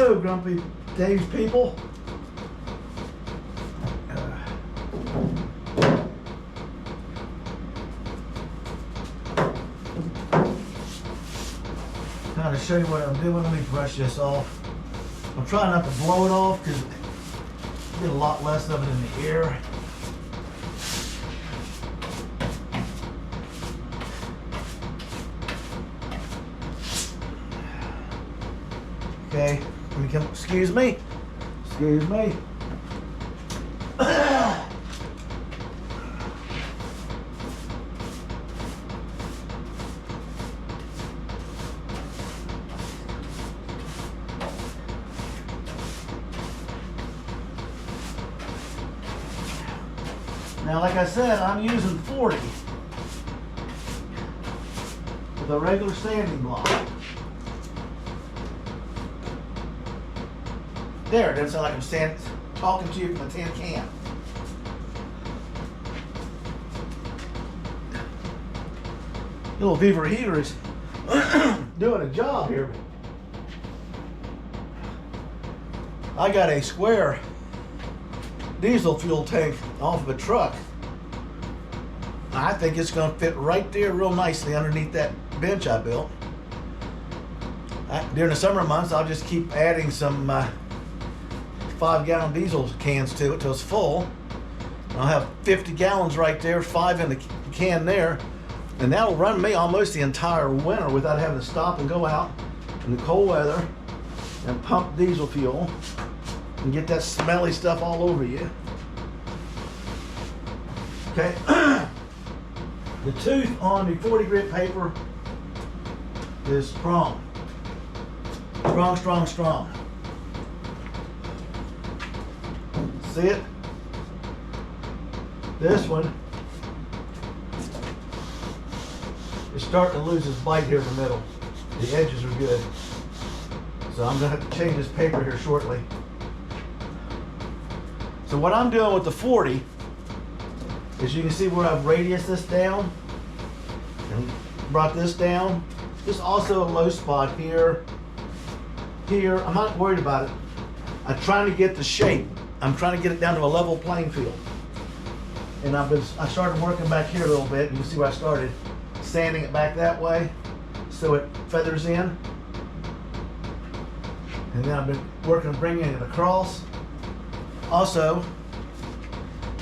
Hello, Grumpy Dave's people. Now to show you what I'm doing, let me brush this off. I'm trying not to blow it off because you get a lot less of it in the air. Okay, let me come, excuse me. Now, like I said, I'm using 40 with a regular sanding block. There, it doesn't sound like I'm talking to you from a tin can. Little Beaver heater is doing a job here. I got a square diesel fuel tank off of a truck. I think it's going to fit right there real nicely underneath that bench I built. During the summer months, I'll just keep adding some 5-gallon diesel cans to it till it's full. I'll have 50 gallons right there, 5 in the can there, and that'll run me almost the entire winter without having to stop and go out in the cold weather and pump diesel fuel and get that smelly stuff all over you. Okay, the tooth on the 40 grit paper is strong. Strong. See it? This one is starting to lose its bite here in the middle. The edges are good. So I'm going to have to change this paper here shortly. So what I'm doing with the 40 is you can see where I've radiused this down and brought this down. There's also a low spot here. Here, I'm not worried about it. I'm trying to get the shape. I'm trying to get it down to a level playing field. And I started working back here a little bit. You can see where I started sanding it back that way so it feathers in. And then I've been working on bringing it across. Also,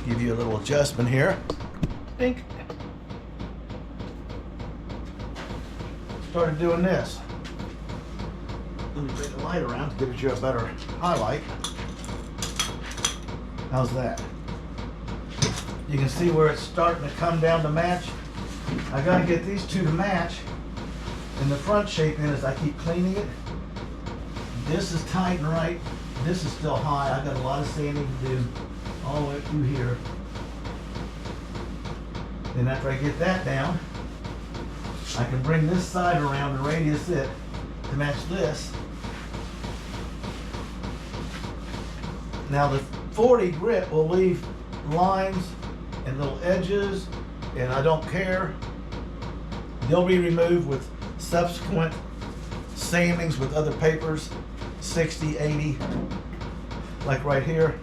give you a little adjustment here. Dink. Started doing this. Let me bring the light around to give you a better highlight. How's that? You can see where it's starting to come down to match. I gotta get these two to match in the front shaping as I keep cleaning it. This is tight and right. This is still high. I got a lot of sanding to do all the way through here. Then after I get that down, I can bring this side around and radius it to match this. Now the 40 grit will leave lines and little edges, and I don't care. They'll be removed with subsequent sandings with other papers, 60, 80, like right here.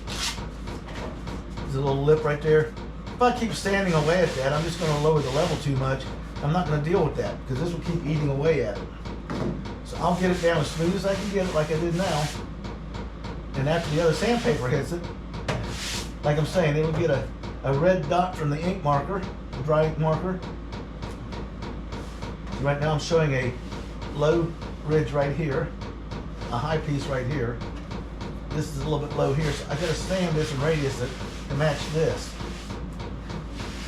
There's a little lip right there. If I keep sanding away at that, I'm just going to lower the level too much. I'm not going to deal with that because this will keep eating away at it. So I'll get it down as smooth as I can get it, like I did now. And after the other sandpaper hits it, like I'm saying, it'll get a red dot from the ink marker, the dry ink marker. So right now I'm showing a low ridge right here, a high piece right here. This is a little bit low here, so I gotta sand this and radius it to match this.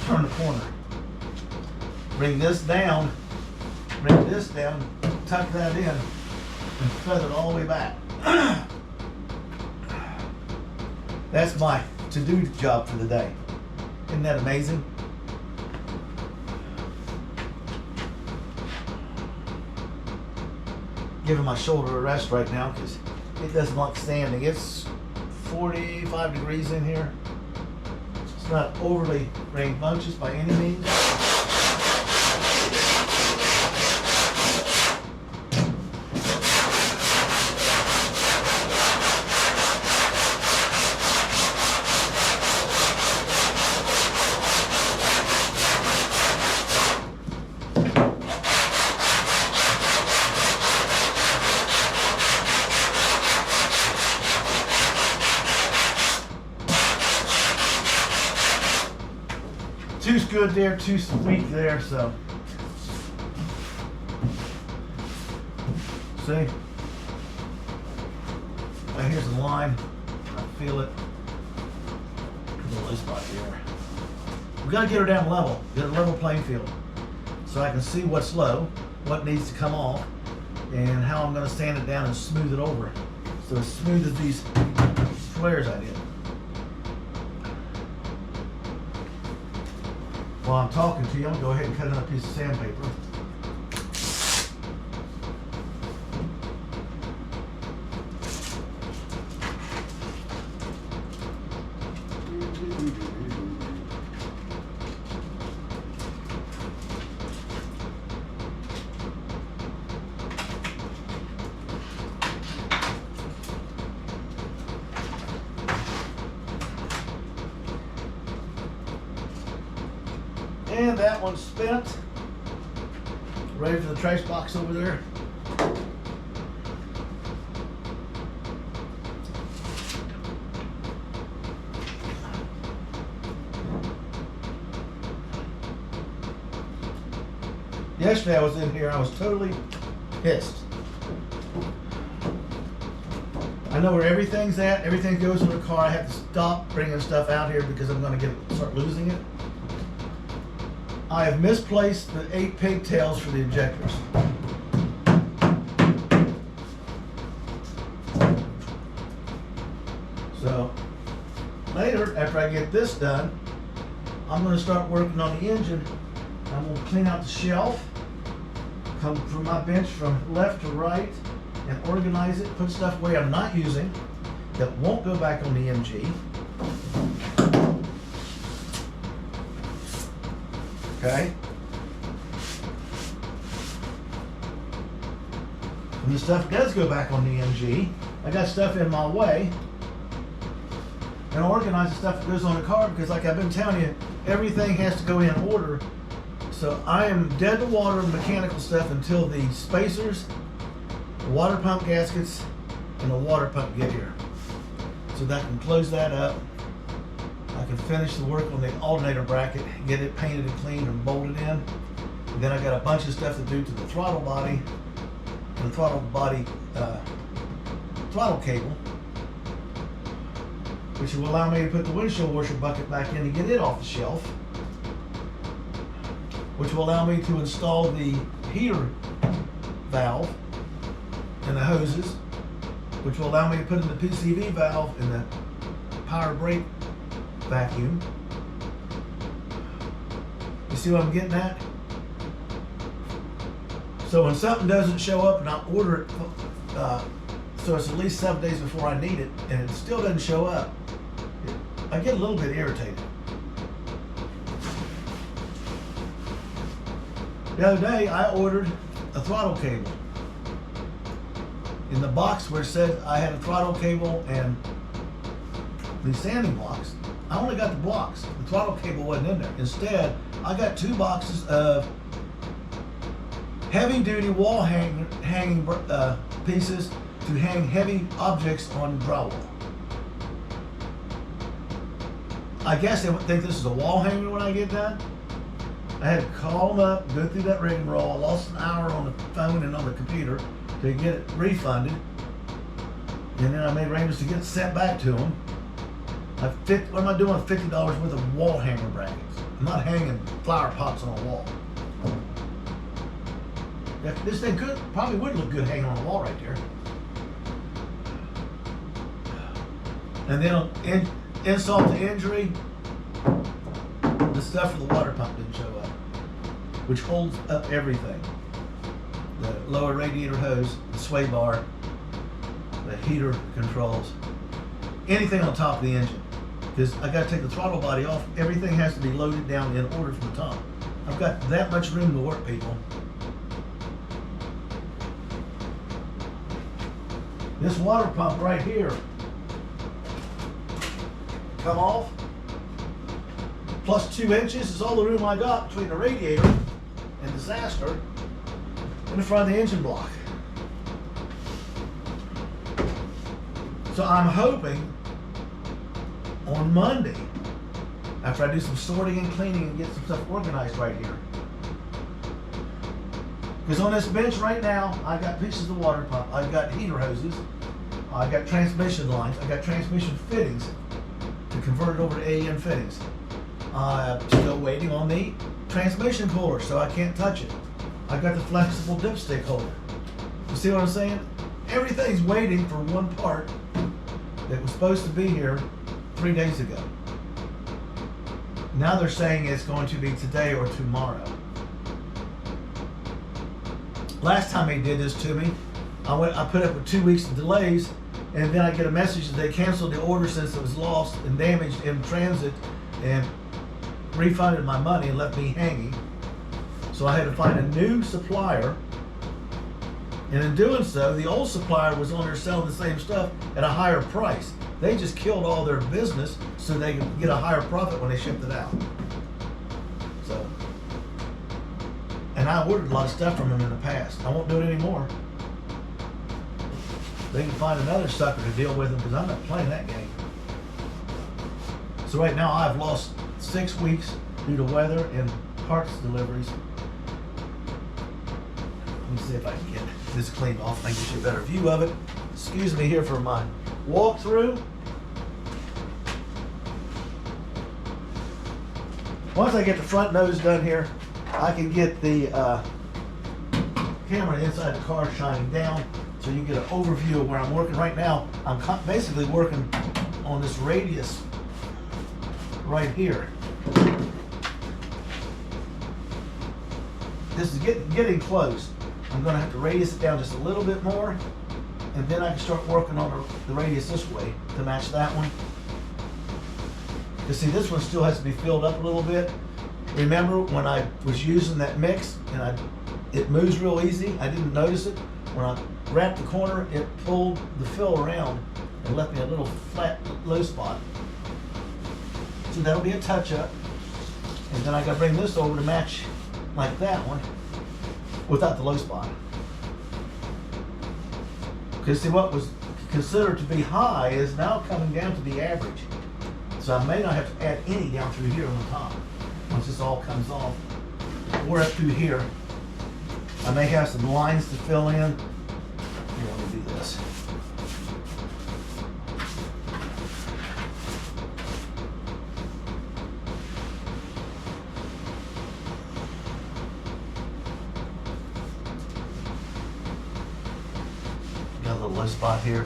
Turn the corner. Bring this down, tuck that in, and feather it all the way back. That's my to-do job for the day. Isn't that amazing? Giving my shoulder a rest right now because it doesn't like sanding. It's 45 degrees in here. It's not overly rambunctious by any means. two's good there, two's weak there, so. See? Right here's the line. I feel it. There's a low spot here. We gotta get her down level, get a level playing field. So I can see what's low, what needs to come off, and how I'm gonna sand it down and smooth it over. So as smooth as these flares I did. While I'm talking to you, I'm gonna go ahead and cut another piece of sandpaper. And that one's spent. Ready for the trash box over there. Yesterday I was in here, I was totally pissed. I know where everything's at, everything goes in the car. I have to stop bringing stuff out here because I'm going to start losing it. I have misplaced the 8 pigtails for the injectors. So later, after I get this done, I'm going to start working on the engine. I'm going to clean out the shelf, come from my bench from left to right, and organize it, put stuff away I'm not using that won't go back on the MG. Okay. When the stuff does go back on the MG, I got stuff in my way, and organize the stuff that goes on the car because, like I've been telling you, everything has to go in order. So I am dead to water on mechanical stuff until the spacers, the water pump gaskets, and the water pump get here. So that I can close that up. I can finish the work on the alternator bracket, get it painted and cleaned and bolted in. And then I got a bunch of stuff to do to the throttle body, and the throttle body throttle cable, which will allow me to put the windshield washer bucket back in and get it off the shelf, which will allow me to install the heater valve and the hoses, which will allow me to put in the PCV valve and the power brake vacuum. You see what I'm getting at? So when something doesn't show up and I order it, so it's at least 7 days before I need it, and it still doesn't show up, I get a little bit irritated. The other day, I ordered a throttle cable. In the box where it said I had a throttle cable and the sanding blocks, I only got the blocks. The throttle cable wasn't in there. Instead, I got 2 boxes of heavy-duty wall hanging pieces to hang heavy objects on drywall. I guess they would think this is a wall hanger when I get done. I had to call them up, go through that rigmarole. I lost an hour on the phone and on the computer to get it refunded. And then I made arrangements to get it sent back to them. What am I doing with $50 worth of wall hanger brackets? I'm not hanging flower pots on a wall. This thing probably would look good hanging on the wall right there. And then insult to injury, the stuff for the water pump didn't show up, which holds up everything. The lower radiator hose, the sway bar, the heater controls, anything on top of the engine. Because I got to take the throttle body off. Everything has to be loaded down in order from the top. I've got that much room to work, people. This water pump right here come off, plus 2 inches is all the room I got between the radiator and disaster in the front of the engine block. So I'm hoping on Monday after I do some sorting and cleaning and get some stuff organized right here. Because on this bench right now, I've got pieces of water pump, I've got heater hoses, I've got transmission lines, I've got transmission fittings to convert it over to AEM fittings. I'm still waiting on the transmission puller, so I can't touch it. I've got the flexible dipstick holder. You see what I'm saying? Everything's waiting for one part that was supposed to be here 3 days ago. Now they're saying it's going to be today or tomorrow. Last time they did this to me, I put up with 2 weeks of delays, and then I get a message that they canceled the order since it was lost and damaged in transit and refunded my money and left me hanging. So I had to find a new supplier, and in doing so, the old supplier was on there selling the same stuff at a higher price. They just killed all their business so they could get a higher profit when they shipped it out. So, and I ordered a lot of stuff from them in the past. I won't do it anymore. They can find another sucker to deal with them because I'm not playing that game. So right now I've lost 6 weeks due to weather and parts deliveries. Let me see if I can get this cleaned off and I can get you a better view of it. Excuse me here for my walkthrough. Once I get the front nose done here, I can get the camera inside the car shining down so you get an overview of where I'm working right now. I'm basically working on this radius right here. This is getting close. I'm going to have to radius it down just a little bit more, and then I can start working on the radius this way to match that one. You see, this one still has to be filled up a little bit. Remember when I was using that mix and it moves real easy? I didn't notice it. When I wrapped the corner, it pulled the fill around and left me a little flat low spot. So that'll be a touch-up. And then I gotta bring this over to match like that one without the low spot. Because see, what was considered to be high is now coming down to the average. So I may not have to add any down through here on the top once this all comes off. Or up through here. I may have some lines to fill in. Here, let me do this. Got a little low spot here.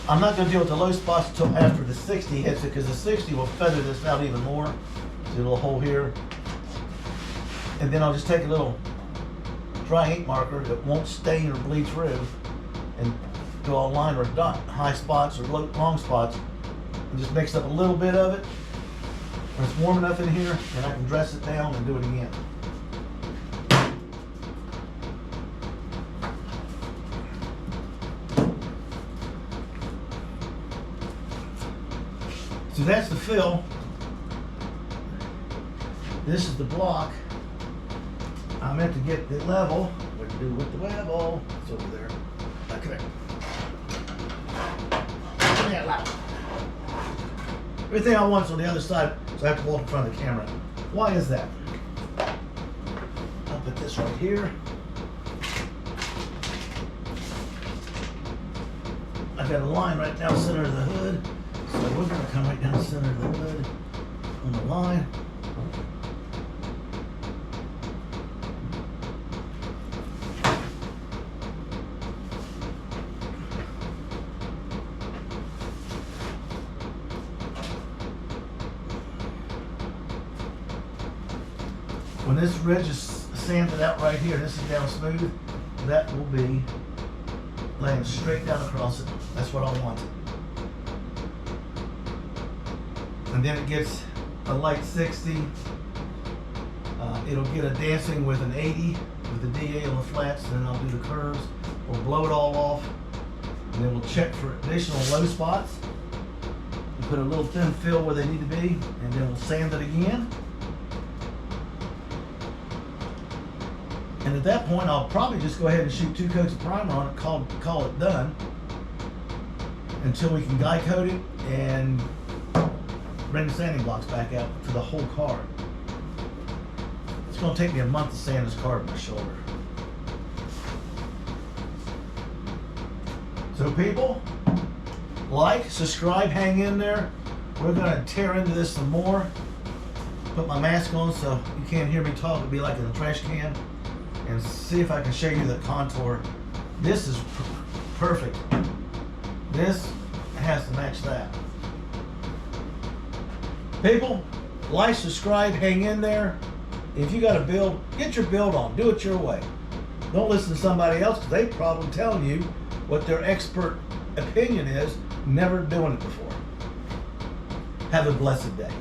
I'm not going to deal with the low spots until after the 60 hits it, because the 60 will feather this out even more. See a little hole here. And then I'll just take a little dry ink marker that won't stain or bleed through and do a line or dot high spots or long spots and just mix up a little bit of it. When it's warm enough in here, then I can dress it down and do it again. So that's the fill. This is the block. I meant to get the level. What to do with the level? It's over there. Okay. Give me that level. Everything I want's on the other side, so I have to walk in front of the camera. Why is that? I'll put this right here. I've got a line right down the center of the hood. So we're going to come right down the center of the hood on the line. When this ridge is sanded out right here, this is down smooth, that will be laying straight down across it. That's what I want. And then it gets a light 60. It'll get a dancing with an 80 with the DA on the flats, and then I'll do the curves. We'll blow it all off, and then we'll check for additional low spots. We'll put a little thin fill where they need to be, and then we'll sand it again. And at that point, I'll probably just go ahead and shoot 2 coats of primer on it, call it done, until we can die coat it and bring the sanding blocks back out to the whole car. It's gonna take me a month to sand this car with my shoulder. So people, like, subscribe, hang in there. We're gonna tear into this some more. Put my mask on so you can't hear me talk. It'll be like in a trash can. And see if I can show you the contour. This is perfect. This has to match that. People, like, subscribe, hang in there. If you got a build, get your build on. Do it your way. Don't listen to somebody else because they probably telling you what their expert opinion is, never doing it before. Have a blessed day.